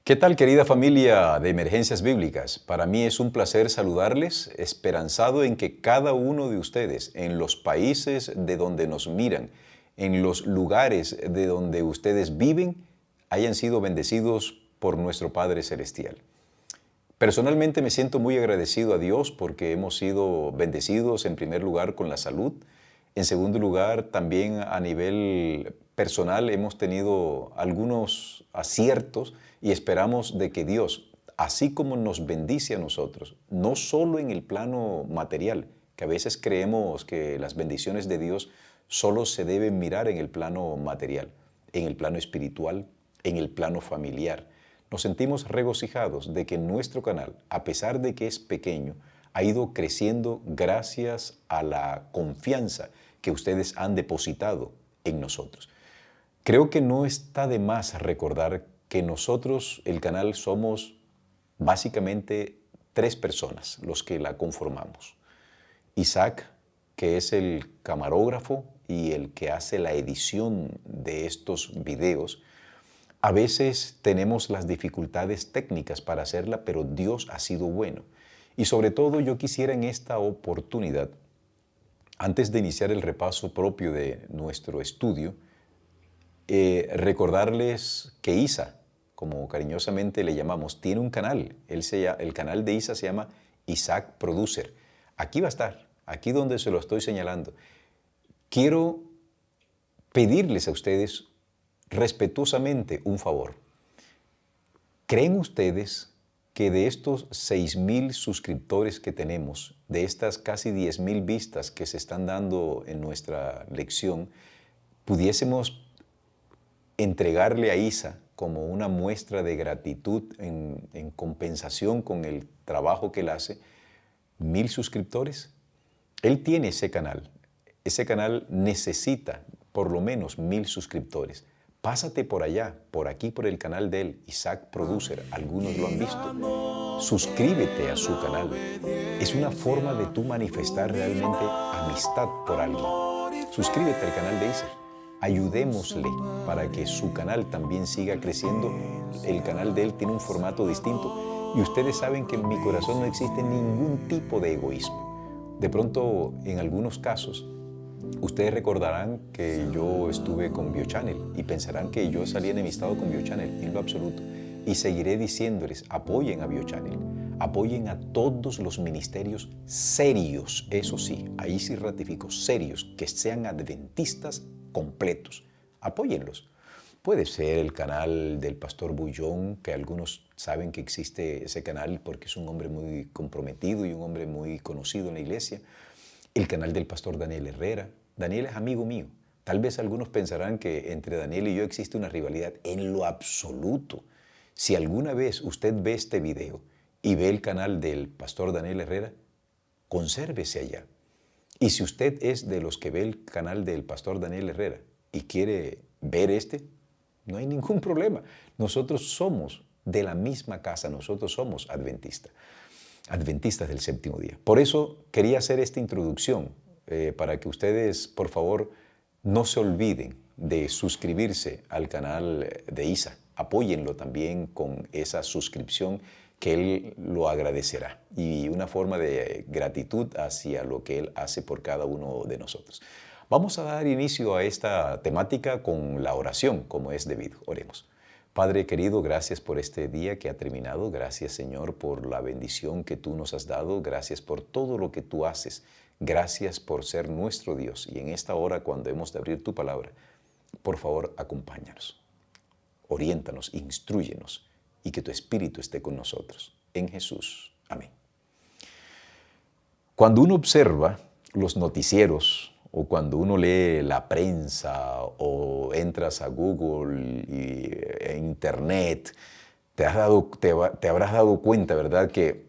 ¿Qué tal, querida familia de Emergencias Bíblicas? Para mí es un placer saludarles, esperanzado en que cada uno de ustedes, en los países de donde nos miran, en los lugares de donde ustedes viven, hayan sido bendecidos por nuestro Padre Celestial. Personalmente me siento muy agradecido a Dios porque hemos sido bendecidos en primer lugar con la salud. En segundo lugar, también a nivel personal hemos tenido algunos aciertos y esperamos de que Dios, así como nos bendice a nosotros, no solo en el plano material, que a veces creemos que las bendiciones de Dios solo se deben mirar en el plano material, en el plano espiritual, en el plano familiar. Nos sentimos regocijados de que nuestro canal, a pesar de que es pequeño, ha ido creciendo gracias a la confianza que ustedes han depositado en nosotros. Creo que no está de más recordar que nosotros, el canal, somos básicamente tres personas los que la conformamos. Isaac, que es el camarógrafo y el que hace la edición de estos videos. A veces tenemos las dificultades técnicas para hacerla, pero Dios ha sido bueno. Y sobre todo yo quisiera en esta oportunidad, antes de iniciar el repaso propio de nuestro estudio, recordarles que Isa, como cariñosamente le llamamos, tiene un canal. El canal de Isa se llama Isaac Producer. Aquí va a estar, aquí donde se lo estoy señalando. Quiero pedirles a ustedes respetuosamente un favor. ¿Creen ustedes que de estos 6,000 suscriptores que tenemos, de estas casi 10,000 vistas que se están dando en nuestra lección, pudiésemos entregarle a Isa como una muestra de gratitud en compensación con el trabajo que él hace, 1,000 suscriptores? Él tiene ese canal. Ese canal necesita por lo menos 1,000 suscriptores. Pásate por allá, por aquí, por el canal de él, Isaac Producer. Algunos lo han visto. Suscríbete a su canal. Es una forma de tú manifestar realmente amistad por alguien. Suscríbete al canal de Isaac. Ayudémosle para que su canal también siga creciendo. El canal de él tiene un formato distinto. Y ustedes saben que en mi corazón no existe ningún tipo de egoísmo. De pronto, en algunos casos, ustedes recordarán que yo estuve con BioChannel y pensarán que yo salí enemistado con BioChannel, en lo absoluto. Y seguiré diciéndoles, apoyen a BioChannel, apoyen a todos los ministerios serios, eso sí, ahí sí ratifico, serios, que sean adventistas completos. Apóyenlos. Puede ser el canal del pastor Bullón, que algunos saben que existe ese canal porque es un hombre muy comprometido y un hombre muy conocido en la iglesia. El canal del pastor Daniel Herrera. Daniel es amigo mío. Tal vez algunos pensarán que entre Daniel y yo existe una rivalidad. En lo absoluto. Si alguna vez usted ve este video y ve el canal del pastor Daniel Herrera, consérvese allá. Y si usted es de los que ve el canal del pastor Daniel Herrera y quiere ver este, no hay ningún problema. Nosotros somos de la misma casa, nosotros somos adventistas del séptimo día. Por eso quería hacer esta introducción, para que ustedes, por favor, no se olviden de suscribirse al canal de Isa. Apóyenlo también con esa suscripción, que él lo agradecerá, y una forma de gratitud hacia lo que él hace por cada uno de nosotros. Vamos a dar inicio a esta temática con la oración, como es debido. Oremos. Padre querido, gracias por este día que ha terminado. Gracias, Señor, por la bendición que tú nos has dado. Gracias por todo lo que tú haces. Gracias por ser nuestro Dios. Y en esta hora, cuando hemos de abrir tu palabra, por favor, acompáñanos. Oriéntanos, instrúyenos y que tu Espíritu esté con nosotros. En Jesús. Amén. Cuando uno observa los noticieros, o cuando uno lee la prensa o entras a Google y Internet, te habrás dado cuenta, ¿verdad?, que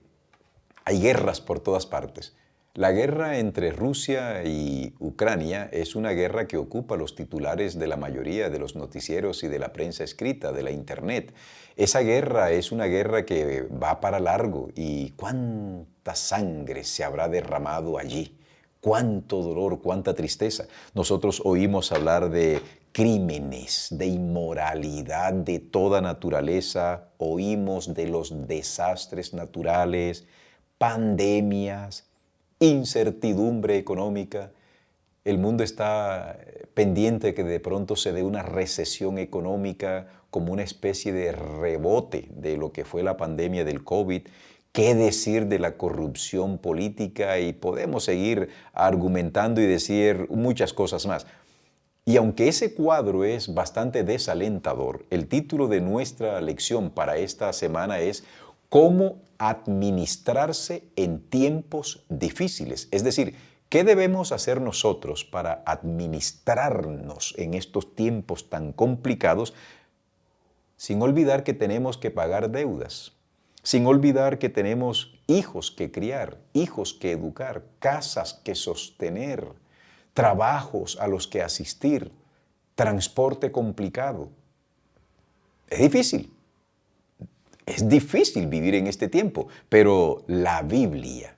hay guerras por todas partes. La guerra entre Rusia y Ucrania es una guerra que ocupa los titulares de la mayoría de los noticieros y de la prensa escrita, de la Internet. Esa guerra es una guerra que va para largo, y cuánta sangre se habrá derramado allí. Cuánto dolor, cuánta tristeza. Nosotros oímos hablar de crímenes, de inmoralidad de toda naturaleza, oímos de los desastres naturales, pandemias, incertidumbre económica. El mundo está pendiente de que de pronto se dé una recesión económica como una especie de rebote de lo que fue la pandemia del COVID. ¿Qué decir de la corrupción política? Y podemos seguir argumentando y decir muchas cosas más. Y aunque ese cuadro es bastante desalentador, el título de nuestra lección para esta semana es ¿Cómo administrarse en tiempos difíciles? Es decir, ¿qué debemos hacer nosotros para administrarnos en estos tiempos tan complicados sin olvidar que tenemos que pagar deudas? Sin olvidar que tenemos hijos que criar, hijos que educar, casas que sostener, trabajos a los que asistir, transporte complicado. Es difícil vivir en este tiempo, pero la Biblia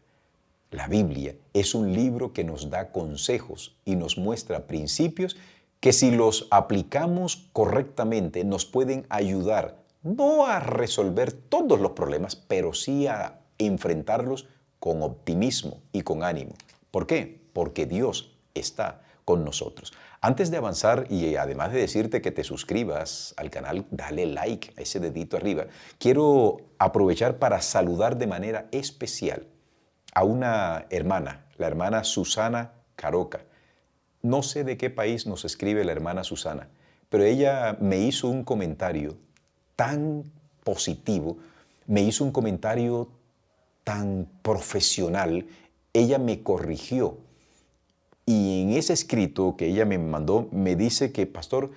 es un libro que nos da consejos y nos muestra principios que si los aplicamos correctamente nos pueden ayudar no a resolver todos los problemas, pero sí a enfrentarlos con optimismo y con ánimo. ¿Por qué? Porque Dios está con nosotros. Antes de avanzar y además de decirte que te suscribas al canal, dale like a ese dedito arriba, quiero aprovechar para saludar de manera especial a una hermana, la hermana Susana Caroca. No sé de qué país nos escribe la hermana Susana, pero ella me hizo un comentario tan positivo, me hizo un comentario tan profesional, ella me corrigió. Y en ese escrito que ella me mandó, me dice que, pastor,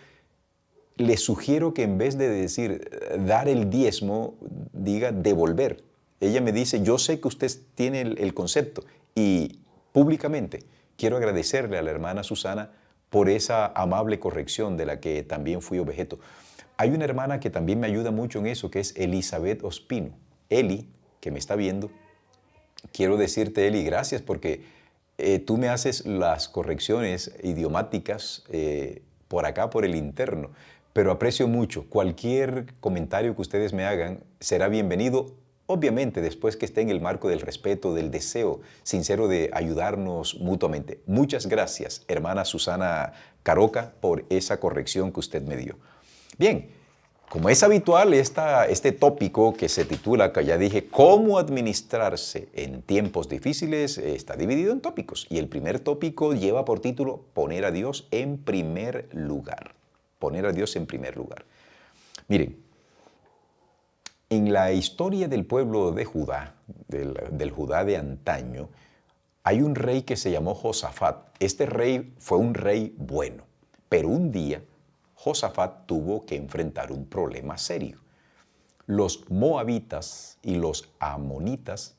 le sugiero que en vez de decir dar el diezmo, diga devolver. Ella me dice, yo sé que usted tiene el concepto y públicamente quiero agradecerle a la hermana Susana por esa amable corrección de la que también fui objeto. Hay una hermana que también me ayuda mucho en eso, que es Elizabeth Ospino. Eli, que me está viendo, quiero decirte, Eli, gracias porque tú me haces las correcciones idiomáticas por acá, por el interno, pero aprecio mucho. Cualquier comentario que ustedes me hagan será bienvenido, obviamente después que esté en el marco del respeto, del deseo sincero de ayudarnos mutuamente. Muchas gracias, hermana Susana Caroca, por esa corrección que usted me dio. Bien, como es habitual, este tópico que se titula, que ya dije, ¿cómo administrarse en tiempos difíciles? Está dividido en tópicos. Y el primer tópico lleva por título, poner a Dios en primer lugar. Poner a Dios en primer lugar. Miren, en la historia del pueblo de Judá, del Judá de antaño, hay un rey que se llamó Josafat. Este rey fue un rey bueno, pero un día Josafat tuvo que enfrentar un problema serio. Los moabitas y los amonitas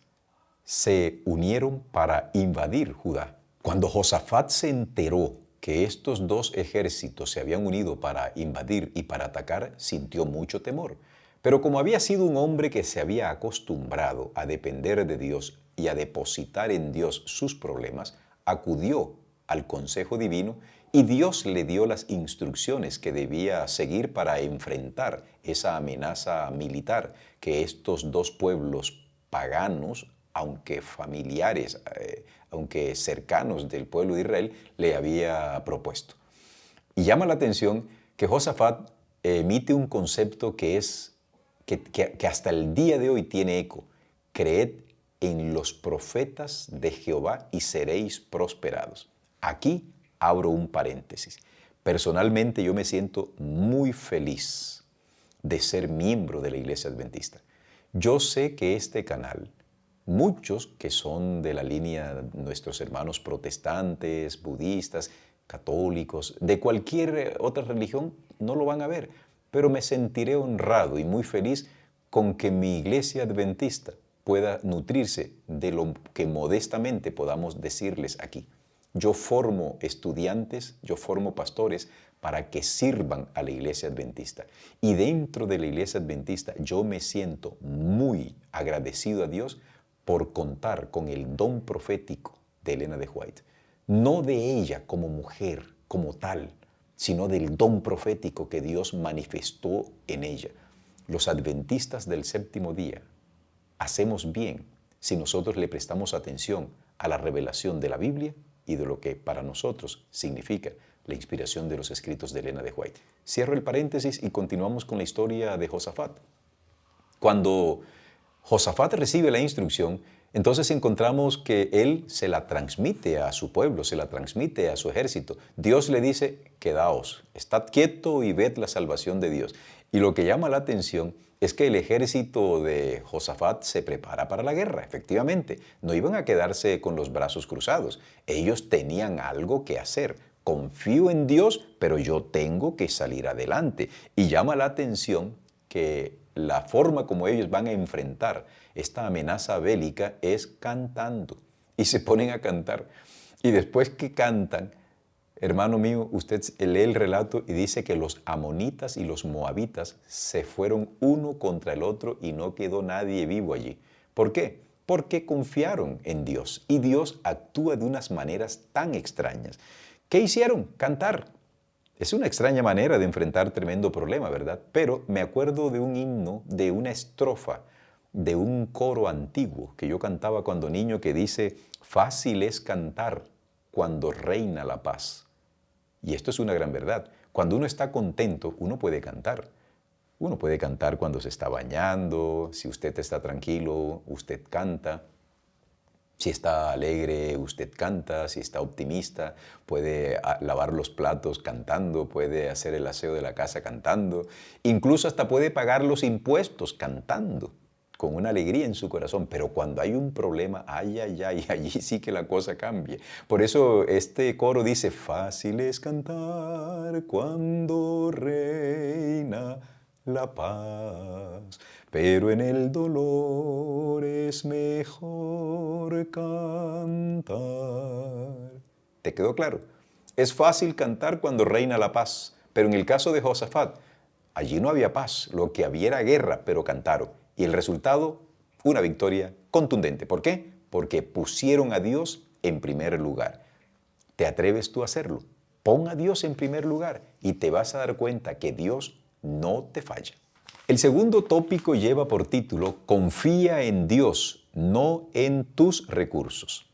se unieron para invadir Judá. Cuando Josafat se enteró que estos dos ejércitos se habían unido para invadir y para atacar, sintió mucho temor. Pero como había sido un hombre que se había acostumbrado a depender de Dios y a depositar en Dios sus problemas, acudió al consejo divino y Dios le dio las instrucciones que debía seguir para enfrentar esa amenaza militar que estos dos pueblos paganos, aunque familiares, aunque cercanos del pueblo de Israel, le había propuesto. Y llama la atención que Josafat emite un concepto que hasta el día de hoy tiene eco. Creed en los profetas de Jehová y seréis prosperados. Aquí abro un paréntesis. Personalmente yo me siento muy feliz de ser miembro de la Iglesia Adventista. Yo sé que este canal, muchos que son de la línea de nuestros hermanos protestantes, budistas, católicos, de cualquier otra religión, no lo van a ver, pero me sentiré honrado y muy feliz con que mi Iglesia Adventista pueda nutrirse de lo que modestamente podamos decirles aquí. Yo formo estudiantes, yo formo pastores para que sirvan a la Iglesia Adventista. Y dentro de la Iglesia Adventista yo me siento muy agradecido a Dios por contar con el don profético de Elena de White. No de ella como mujer, como tal, sino del don profético que Dios manifestó en ella. Los adventistas del séptimo día hacemos bien si nosotros le prestamos atención a la revelación de la Biblia y de lo que para nosotros significa la inspiración de los escritos de Elena de White. Cierro el paréntesis y continuamos con la historia de Josafat. Cuando Josafat recibe la instrucción, entonces encontramos que él se la transmite a su pueblo, se la transmite a su ejército. Dios le dice, quedaos, estad quieto y ved la salvación de Dios. Y lo que llama la atención es que el ejército de Josafat se prepara para la guerra, efectivamente. No iban a quedarse con los brazos cruzados. Ellos tenían algo que hacer. Confío en Dios, pero yo tengo que salir adelante. Y llama la atención que la forma como ellos van a enfrentar esta amenaza bélica es cantando. Y se ponen a cantar. Y después que cantan, hermano mío, usted lee el relato y dice que los amonitas y los moabitas se fueron uno contra el otro y no quedó nadie vivo allí. ¿Por qué? Porque confiaron en Dios y Dios actúa de unas maneras tan extrañas. ¿Qué hicieron? Cantar. Es una extraña manera de enfrentar tremendo problema, ¿verdad? Pero me acuerdo de un himno, de una estrofa, de un coro antiguo que yo cantaba cuando niño que dice, fácil es cantar cuando reina la paz. Y esto es una gran verdad. Cuando uno está contento, uno puede cantar. Uno puede cantar cuando se está bañando, si usted está tranquilo, usted canta. Si está alegre, usted canta. Si está optimista, puede lavar los platos cantando, puede hacer el aseo de la casa cantando. Incluso hasta puede pagar los impuestos cantando, con una alegría en su corazón. Pero cuando hay un problema, ay, ay, ay, allí sí que la cosa cambia. Por eso este coro dice, fácil es cantar cuando reina la paz, pero en el dolor es mejor cantar. ¿Te quedó claro? Es fácil cantar cuando reina la paz, pero en el caso de Josafat, allí no había paz, lo que había era guerra, pero cantaron. Y el resultado, una victoria contundente. ¿Por qué? Porque pusieron a Dios en primer lugar. ¿Te atreves tú a hacerlo? Pon a Dios en primer lugar y te vas a dar cuenta que Dios no te falla. El segundo tópico lleva por título, confía en Dios, no en tus recursos.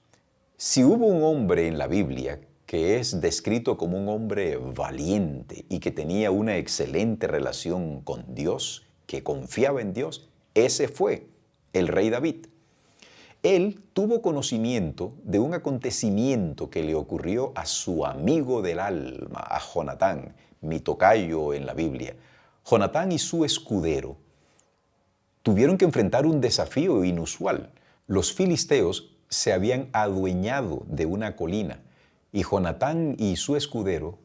Si hubo un hombre en la Biblia que es descrito como un hombre valiente y que tenía una excelente relación con Dios, que confiaba en Dios, ese fue el rey David. Él tuvo conocimiento de un acontecimiento que le ocurrió a su amigo del alma, a Jonatán, mi tocayo en la Biblia. Jonatán y su escudero tuvieron que enfrentar un desafío inusual. Los filisteos se habían adueñado de una colina y Jonatán y su escudero,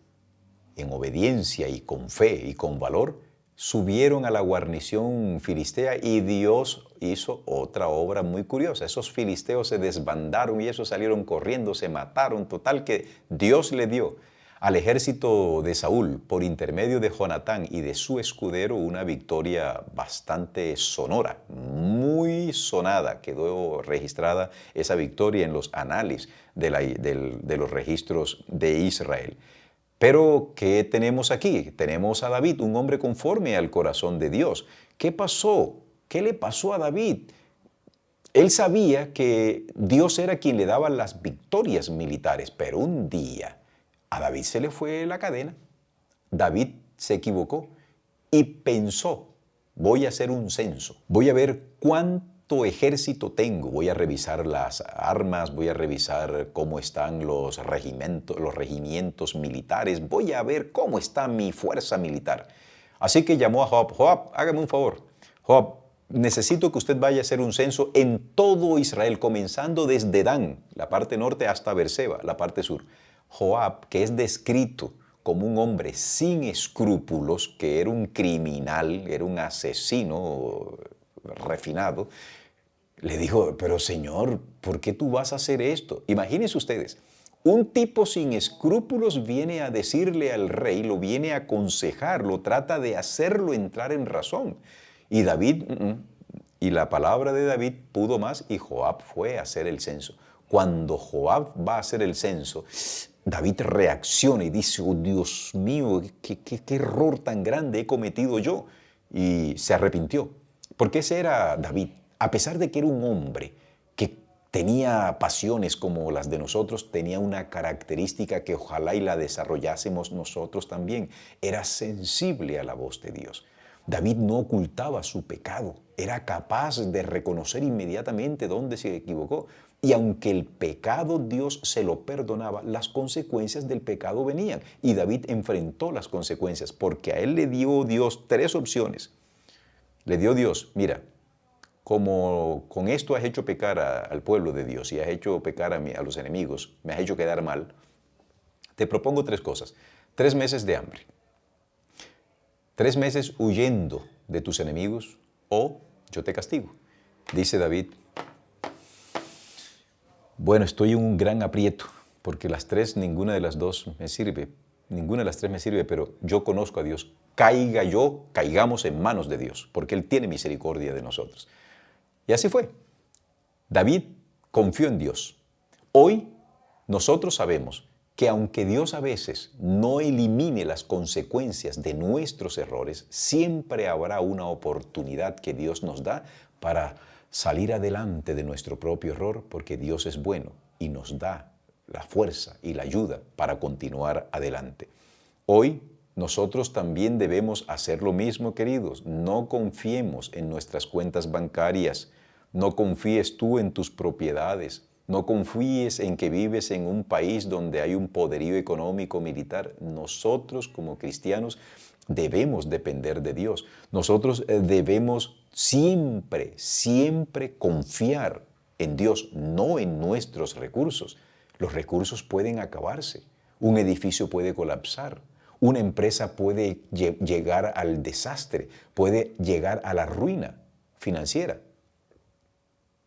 en obediencia y con fe y con valor, subieron a la guarnición filistea y Dios hizo otra obra muy curiosa. Esos filisteos se desbandaron y esos salieron corriendo, se mataron. Total que Dios le dio al ejército de Saúl, por intermedio de Jonatán y de su escudero, una victoria bastante sonora, muy sonada. Quedó registrada esa victoria en los anales de los registros de Israel. Pero, ¿qué tenemos aquí? Tenemos a David, un hombre conforme al corazón de Dios. ¿Qué pasó? ¿Qué le pasó a David? Él sabía que Dios era quien le daba las victorias militares, pero un día a David se le fue la cadena. David se equivocó y pensó, voy a hacer un censo, voy a ver cuánto ejército tengo, voy a revisar las armas, voy a revisar cómo están los regimientos militares, voy a ver cómo está mi fuerza militar. Así que llamó a Joab, Joab, hágame un favor, Joab, necesito que usted vaya a hacer un censo en todo Israel, comenzando desde Dan, la parte norte, hasta Beerseba, la parte sur. Joab, que es descrito como un hombre sin escrúpulos, que era un criminal, era un asesino refinado, le dijo, pero señor, ¿por qué tú vas a hacer esto? Imagínense ustedes, un tipo sin escrúpulos viene a decirle al rey, lo viene a aconsejar, lo trata de hacerlo entrar en razón. Y David, y la palabra de David pudo más y Joab fue a hacer el censo. Cuando Joab va a hacer el censo, David reacciona y dice, oh Dios mío, qué error tan grande he cometido yo. Y se arrepintió. Porque ese era David. A pesar de que era un hombre que tenía pasiones como las de nosotros, tenía una característica que ojalá y la desarrollásemos nosotros también. Era sensible a la voz de Dios. David no ocultaba su pecado, era capaz de reconocer inmediatamente dónde se equivocó. Y aunque el pecado Dios se lo perdonaba, las consecuencias del pecado venían. Y David enfrentó las consecuencias porque a él le dio Dios tres opciones. Le dio Dios, mira, como con esto has hecho pecar al pueblo de Dios y has hecho pecar a los enemigos, me has hecho quedar mal, te propongo tres cosas. 3 meses de hambre, 3 meses huyendo de tus enemigos o yo te castigo. Dice David, bueno, estoy en un gran aprieto porque las tres, ninguna de las dos me sirve, ninguna de las tres me sirve, pero yo conozco a Dios. Caigamos en manos de Dios, porque Él tiene misericordia de nosotros. Y así fue. David confió en Dios. Hoy nosotros sabemos que aunque Dios a veces no elimine las consecuencias de nuestros errores, siempre habrá una oportunidad que Dios nos da para salir adelante de nuestro propio error, porque Dios es bueno y nos da la fuerza y la ayuda para continuar adelante. Hoy nosotros también debemos hacer lo mismo, queridos. No confiemos en nuestras cuentas bancarias. No confíes tú en tus propiedades. No confíes en que vives en un país donde hay un poderío económico militar. Nosotros como cristianos debemos depender de Dios. Nosotros debemos siempre confiar en Dios, no en nuestros recursos. Los recursos pueden acabarse. Un edificio puede colapsar. Una empresa puede llegar al desastre, puede llegar a la ruina financiera.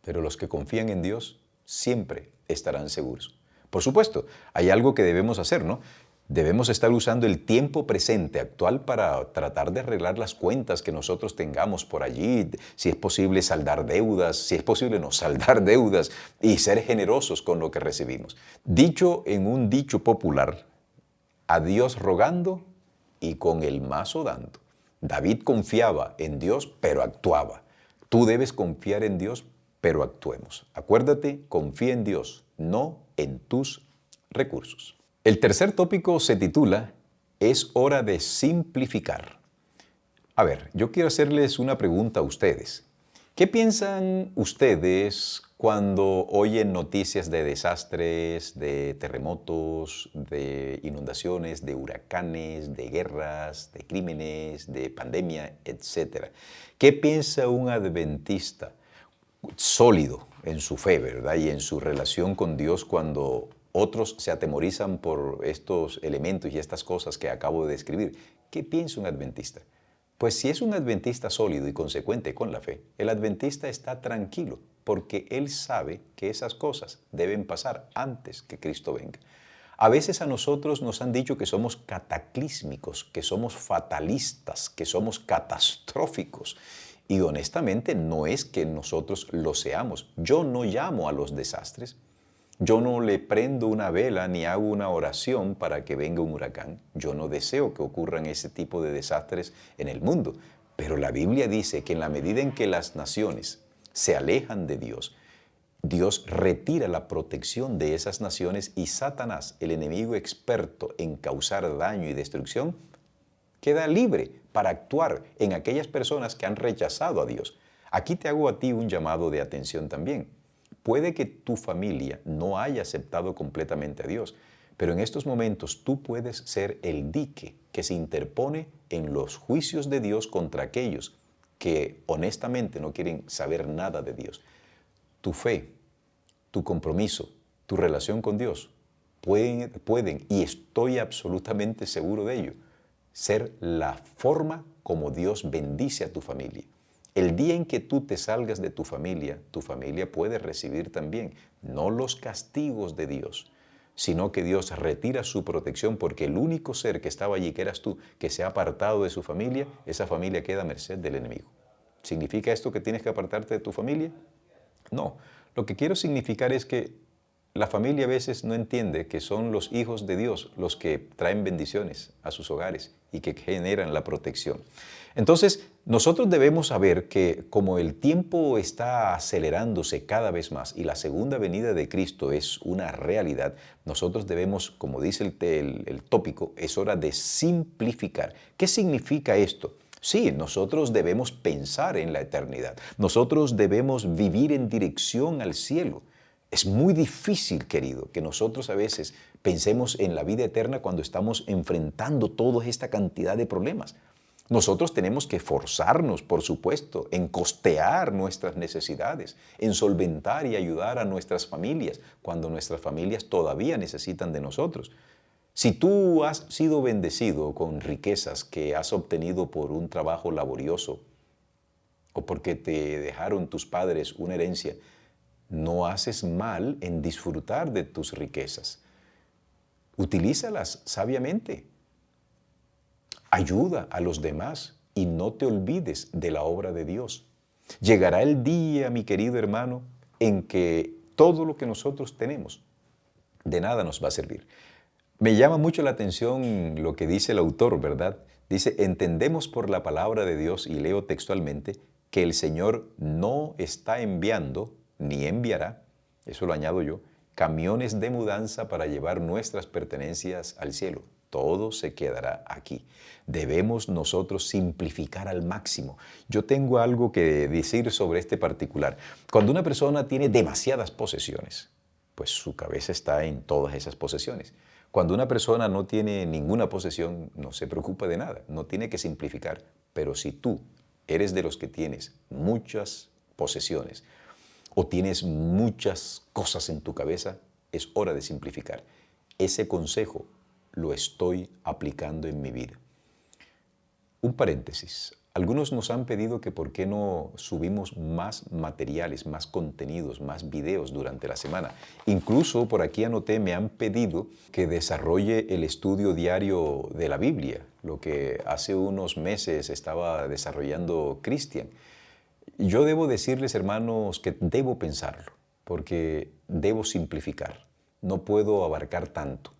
Pero los que confían en Dios siempre estarán seguros. Por supuesto, hay algo que debemos hacer, ¿no? Debemos estar usando el tiempo presente actual para tratar de arreglar las cuentas que nosotros tengamos por allí, si es posible saldar deudas, si es posible no saldar deudas y ser generosos con lo que recibimos. Dicho en un dicho popular, a Dios rogando y con el mazo dando. David confiaba en Dios, pero actuaba. Tú debes confiar en Dios, pero actuemos. Acuérdate, confía en Dios, no en tus recursos. El tercer tópico se titula Es hora de simplificar. A ver, yo quiero hacerles una pregunta a ustedes. ¿Qué piensan ustedes cuando oyen noticias de desastres, de terremotos, de inundaciones, de huracanes, de guerras, de crímenes, de pandemia, etcétera? ¿Qué piensa un adventista sólido en su fe, ¿verdad? Y en su relación con Dios cuando otros se atemorizan por estos elementos y estas cosas que acabo de describir? ¿Qué piensa un adventista? Pues si es un adventista sólido y consecuente con la fe, el adventista está tranquilo porque él sabe que esas cosas deben pasar antes que Cristo venga. A veces a nosotros nos han dicho que somos cataclísmicos, que somos fatalistas, que somos catastróficos. Y honestamente no es que nosotros lo seamos. Yo no llamo a los desastres. Yo no le prendo una vela ni hago una oración para que venga un huracán. Yo no deseo que ocurran ese tipo de desastres en el mundo. Pero la Biblia dice que en la medida en que las naciones se alejan de Dios, Dios retira la protección de esas naciones y Satanás, el enemigo experto en causar daño y destrucción, queda libre para actuar en aquellas personas que han rechazado a Dios. Aquí te hago a ti un llamado de atención también. Puede que tu familia no haya aceptado completamente a Dios, pero en estos momentos tú puedes ser el dique que se interpone en los juicios de Dios contra aquellos que honestamente no quieren saber nada de Dios. Tu fe, tu compromiso, tu relación con Dios pueden, y estoy absolutamente seguro de ello, ser la forma como Dios bendice a tu familia. El día en que tú te salgas de tu familia puede recibir también no los castigos de Dios, sino que Dios retira su protección porque el único ser que estaba allí, que eras tú, que se ha apartado de su familia, esa familia queda a merced del enemigo. ¿Significa esto que tienes que apartarte de tu familia? No. Lo que quiero significar es que la familia a veces no entiende que son los hijos de Dios los que traen bendiciones a sus hogares y que generan la protección. Entonces, nosotros debemos saber que como el tiempo está acelerándose cada vez más y la segunda venida de Cristo es una realidad, nosotros debemos, como dice el tópico, es hora de simplificar. ¿Qué significa esto? Sí, nosotros debemos pensar en la eternidad. Nosotros debemos vivir en dirección al cielo. Es muy difícil, querido, que nosotros a veces pensemos en la vida eterna cuando estamos enfrentando toda esta cantidad de problemas. Nosotros tenemos que forzarnos, por supuesto, en costear nuestras necesidades, en solventar y ayudar a nuestras familias cuando nuestras familias todavía necesitan de nosotros. Si tú has sido bendecido con riquezas que has obtenido por un trabajo laborioso o porque te dejaron tus padres una herencia, no haces mal en disfrutar de tus riquezas. Utilízalas sabiamente. Ayuda a los demás y no te olvides de la obra de Dios. Llegará el día, mi querido hermano, en que todo lo que nosotros tenemos de nada nos va a servir. Me llama mucho la atención lo que dice el autor, ¿verdad? Dice, entendemos por la palabra de Dios, y leo textualmente, que el Señor no está enviando, ni enviará, eso lo añado yo, camiones de mudanza para llevar nuestras pertenencias al cielo. Todo se quedará aquí. Debemos nosotros simplificar al máximo. Yo tengo algo que decir sobre este particular. Cuando una persona tiene demasiadas posesiones, pues su cabeza está en todas esas posesiones. Cuando una persona no tiene ninguna posesión, no se preocupa de nada, no tiene que simplificar. Pero si tú eres de los que tienes muchas posesiones o tienes muchas cosas en tu cabeza, es hora de simplificar. Ese consejo lo estoy aplicando en mi vida. Un paréntesis. Algunos nos han pedido que por qué no subimos más materiales, más contenidos, más videos durante la semana. Incluso por aquí anoté, me han pedido que desarrolle el estudio diario de la Biblia, lo que hace unos meses estaba desarrollando Cristian. Yo debo decirles, hermanos, que debo pensarlo, porque debo simplificar. No puedo abarcar tanto.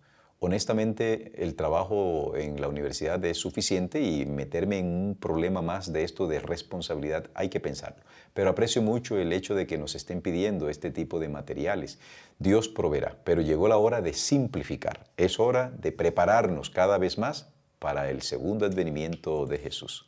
Honestamente, el trabajo en la universidad es suficiente y meterme en un problema más de esto de responsabilidad hay que pensarlo. Pero aprecio mucho el hecho de que nos estén pidiendo este tipo de materiales. Dios proveerá, pero llegó la hora de simplificar. Es hora de prepararnos cada vez más para el segundo advenimiento de Jesús.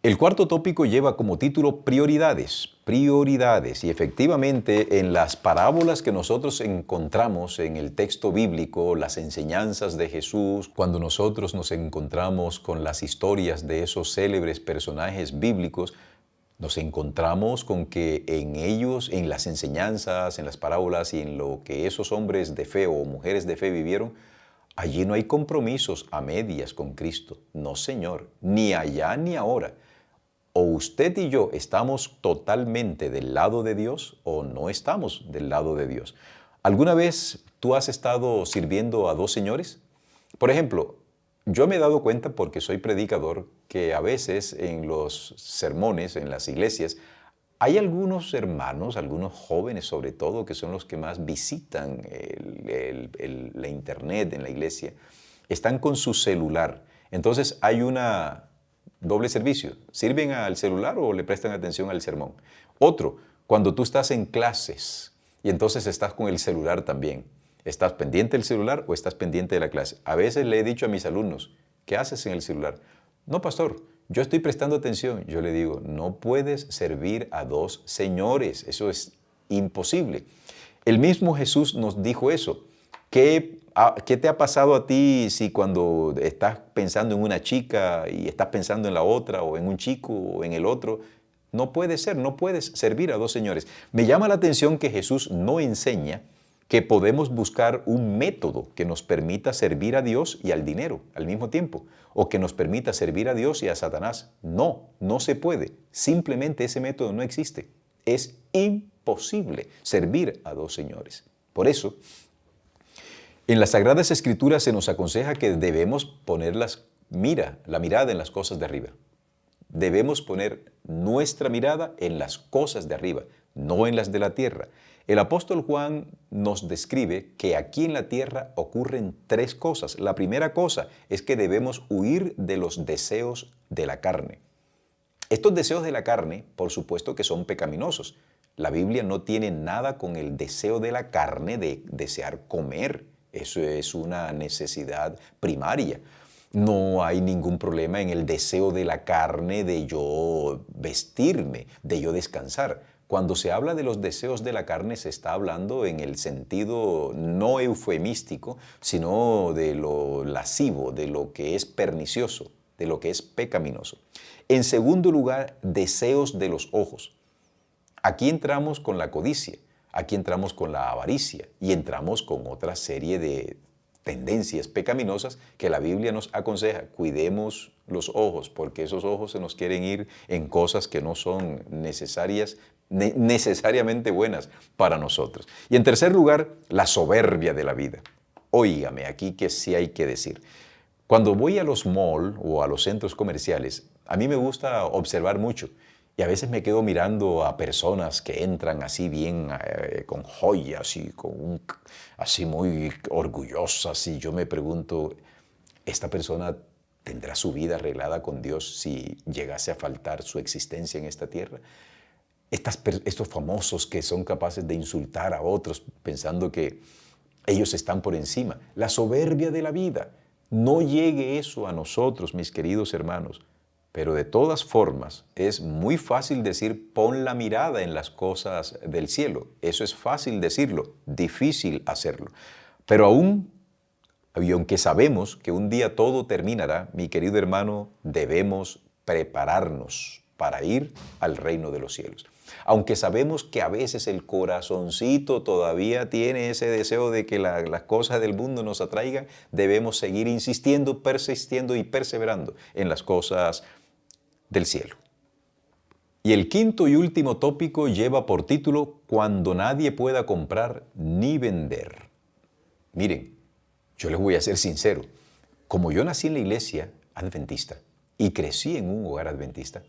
El cuarto tópico lleva como título prioridades, prioridades. Y efectivamente en las parábolas que nosotros encontramos en el texto bíblico, las enseñanzas de Jesús, cuando nosotros nos encontramos con las historias de esos célebres personajes bíblicos, nos encontramos con que en ellos, en las enseñanzas, en las parábolas y en lo que esos hombres de fe o mujeres de fe vivieron, allí no hay compromisos a medias con Cristo. No, Señor, ni allá ni ahora. O usted y yo estamos totalmente del lado de Dios o no estamos del lado de Dios. ¿Alguna vez tú has estado sirviendo a dos señores? Por ejemplo, yo me he dado cuenta porque soy predicador que a veces en los sermones, en las iglesias, hay algunos hermanos, algunos jóvenes sobre todo, que son los que más visitan la internet en la iglesia, están con su celular. Entonces hay una doble servicio. ¿Sirven al celular o le prestan atención al sermón? Otro, cuando tú estás en clases y entonces estás con el celular también. ¿Estás pendiente del celular o estás pendiente de la clase? A veces le he dicho a mis alumnos, ¿qué haces en el celular? No, pastor, yo estoy prestando atención. Yo le digo, no puedes servir a dos señores. Eso es imposible. El mismo Jesús nos dijo eso. ¿Qué te ha pasado a ti si cuando estás pensando en una chica y estás pensando en la otra o en un chico o en el otro? No puede ser, no puedes servir a dos señores. Me llama la atención que Jesús no enseña que podemos buscar un método que nos permita servir a Dios y al dinero al mismo tiempo, o que nos permita servir a Dios y a Satanás. No, no se puede. Simplemente ese método no existe. Es imposible servir a dos señores. Por eso, en las Sagradas Escrituras se nos aconseja que debemos poner la mirada en las cosas de arriba. Debemos poner nuestra mirada en las cosas de arriba, no en las de la tierra. El apóstol Juan nos describe que aquí en la tierra ocurren tres cosas. La primera cosa es que debemos huir de los deseos de la carne. Estos deseos de la carne, por supuesto que son pecaminosos. La Biblia no tiene nada con el deseo de la carne de desear comer. Eso es una necesidad primaria. No hay ningún problema en el deseo de la carne de yo vestirme, de yo descansar. Cuando se habla de los deseos de la carne se está hablando en el sentido no eufemístico, sino de lo lascivo, de lo que es pernicioso, de lo que es pecaminoso. En segundo lugar, deseos de los ojos. Aquí entramos con la codicia, aquí entramos con la avaricia y entramos con otra serie de tendencias pecaminosas que la Biblia nos aconseja. Cuidemos los ojos porque esos ojos se nos quieren ir en cosas que no son necesariamente buenas para nosotros. Y en tercer lugar, la soberbia de la vida. Óigame, aquí que sí hay que decir. Cuando voy a los malls o a los centros comerciales, a mí me gusta observar mucho y a veces me quedo mirando a personas que entran así bien con joyas y así muy orgullosas y yo me pregunto, ¿esta persona tendrá su vida arreglada con Dios si llegase a faltar su existencia en esta tierra? Estos famosos que son capaces de insultar a otros pensando que ellos están por encima. La soberbia de la vida. No llegue eso a nosotros, mis queridos hermanos. Pero de todas formas, es muy fácil decir, pon la mirada en las cosas del cielo. Eso es fácil decirlo, difícil hacerlo. Pero aún, y aunque sabemos que un día todo terminará, mi querido hermano, debemos prepararnos para ir al reino de los cielos. Aunque sabemos que a veces el corazoncito todavía tiene ese deseo de que las cosas del mundo nos atraigan, debemos seguir insistiendo, persistiendo y perseverando en las cosas del cielo. Y el quinto y último tópico lleva por título Cuando nadie pueda comprar ni vender. Miren, yo les voy a ser sincero. Como yo nací en la iglesia adventista y crecí en un hogar adventista,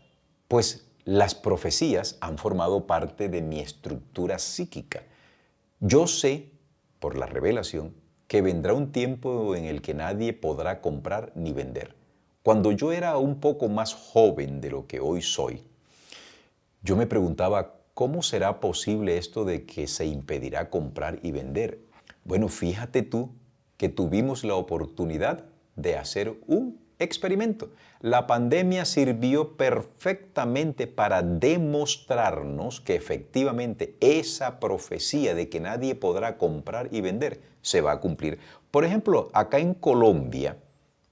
pues las profecías han formado parte de mi estructura psíquica. Yo sé, por la revelación, que vendrá un tiempo en el que nadie podrá comprar ni vender. Cuando yo era un poco más joven de lo que hoy soy, yo me preguntaba, ¿cómo será posible esto de que se impedirá comprar y vender? Bueno, fíjate tú que tuvimos la oportunidad de hacer un experimento. La pandemia sirvió perfectamente para demostrarnos que efectivamente esa profecía de que nadie podrá comprar y vender se va a cumplir. Por ejemplo, acá en Colombia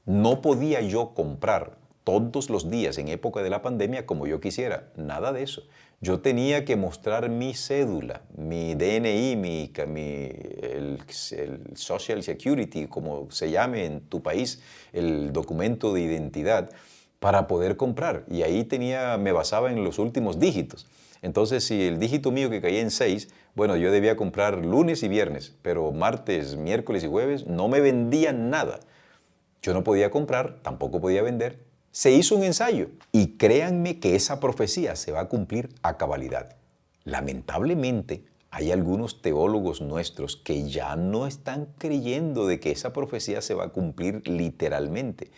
no podía yo comprar todos los días en época de la pandemia como yo quisiera, nada de eso. Yo tenía que mostrar mi cédula, mi DNI, el Social Security, como se llame en tu país, el documento de identidad, para poder comprar. Y ahí me basaba en los últimos dígitos. Entonces, si el dígito mío que caía en 6, bueno, yo debía comprar lunes y viernes, pero martes, miércoles y jueves no me vendían nada. Yo no podía comprar, tampoco podía vender. Se hizo un ensayo y créanme que esa profecía se va a cumplir a cabalidad. Lamentablemente, hay algunos teólogos nuestros que ya no están creyendo de que esa profecía se va a cumplir literalmente.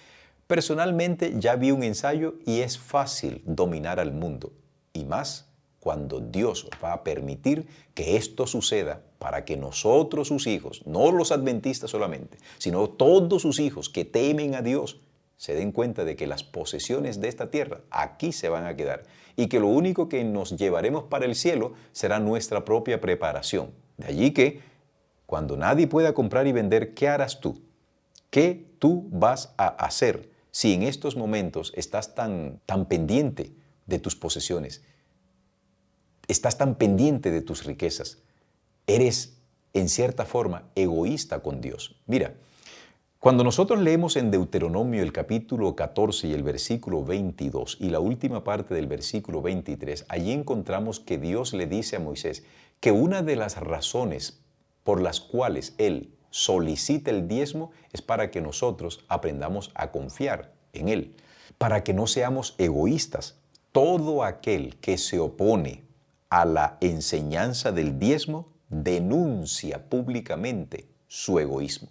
Personalmente ya vi un ensayo y es fácil dominar al mundo, y más cuando Dios va a permitir que esto suceda para que nosotros, sus hijos, no los adventistas solamente, sino todos sus hijos que temen a Dios, se den cuenta de que las posesiones de esta tierra aquí se van a quedar y que lo único que nos llevaremos para el cielo será nuestra propia preparación. De allí que, cuando nadie pueda comprar y vender, ¿qué harás tú? ¿Qué tú vas a hacer si en estos momentos estás tan pendiente de tus posesiones? Estás tan pendiente de tus riquezas. Eres, en cierta forma, egoísta con Dios. Mira, cuando nosotros leemos en Deuteronomio el capítulo 14 y el versículo 22 y la última parte del versículo 23, allí encontramos que Dios le dice a Moisés que una de las razones por las cuales Él solicita el diezmo es para que nosotros aprendamos a confiar en Él, para que no seamos egoístas. Todo aquel que se opone a la enseñanza del diezmo, denuncia públicamente su egoísmo.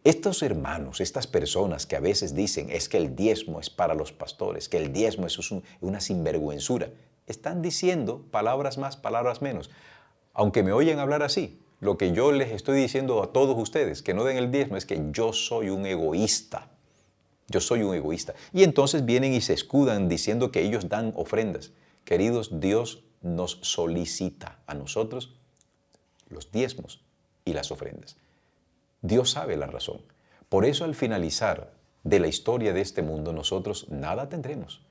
Estos hermanos, estas personas que a veces dicen es que el diezmo es para los pastores, que el diezmo es una sinvergüenzura, están diciendo palabras más, palabras menos. Aunque me oyen hablar así, lo que yo les estoy diciendo a todos ustedes que no den el diezmo es que yo soy un egoísta. Yo soy un egoísta. Y entonces vienen y se escudan diciendo que ellos dan ofrendas. Queridos, Dios nos solicita a nosotros los diezmos y las ofrendas. Dios sabe la razón. Por eso al finalizar de la historia de este mundo nosotros nada tendremos.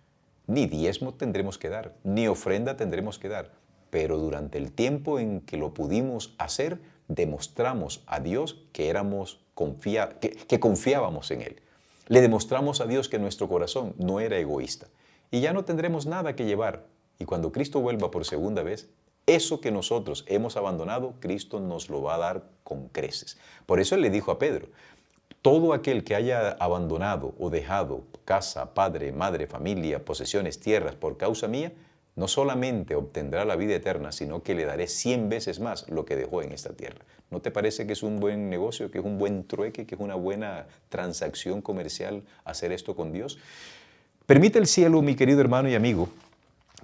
Ni diezmo tendremos que dar, ni ofrenda tendremos que dar. Pero durante el tiempo en que lo pudimos hacer, demostramos a Dios que que confiábamos en Él. Le demostramos a Dios que nuestro corazón no era egoísta. Y ya no tendremos nada que llevar. Y cuando Cristo vuelva por segunda vez, eso que nosotros hemos abandonado, Cristo nos lo va a dar con creces. Por eso Él le dijo a Pedro, todo aquel que haya abandonado o dejado casa, padre, madre, familia, posesiones, tierras por causa mía, no solamente obtendrá la vida eterna, sino que le daré 100 veces más lo que dejó en esta tierra. ¿No te parece que es un buen negocio, que es un buen trueque, que es una buena transacción comercial hacer esto con Dios? Permite el cielo, mi querido hermano y amigo,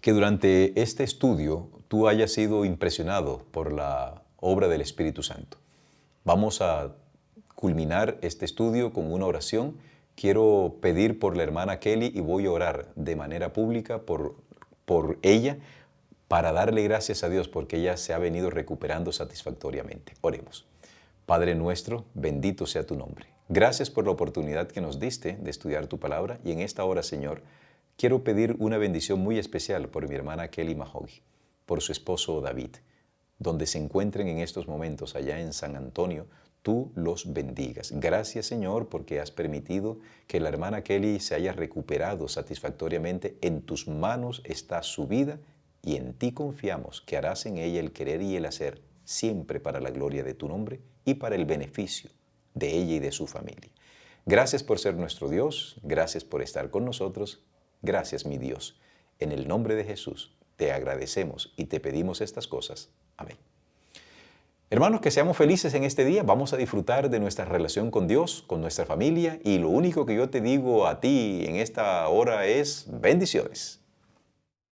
que durante este estudio tú hayas sido impresionado por la obra del Espíritu Santo. Vamos a culminar este estudio con una oración. Quiero pedir por la hermana Kelly y voy a orar de manera pública por ella para darle gracias a Dios porque ella se ha venido recuperando satisfactoriamente. Oremos. Padre nuestro, bendito sea tu nombre. Gracias por la oportunidad que nos diste de estudiar tu palabra y en esta hora, Señor, quiero pedir una bendición muy especial por mi hermana Kelly Mahogi, por su esposo David, donde se encuentren en estos momentos allá en San Antonio, tú los bendigas. Gracias, Señor, porque has permitido que la hermana Kelly se haya recuperado satisfactoriamente. En tus manos está su vida y en ti confiamos que harás en ella el querer y el hacer, siempre para la gloria de tu nombre y para el beneficio de ella y de su familia. Gracias por ser nuestro Dios, gracias por estar con nosotros. Gracias, mi Dios. En el nombre de Jesús te agradecemos y te pedimos estas cosas. Amén. Hermanos, que seamos felices en este día. Vamos a disfrutar de nuestra relación con Dios, con nuestra familia. Y lo único que yo te digo a ti en esta hora es bendiciones.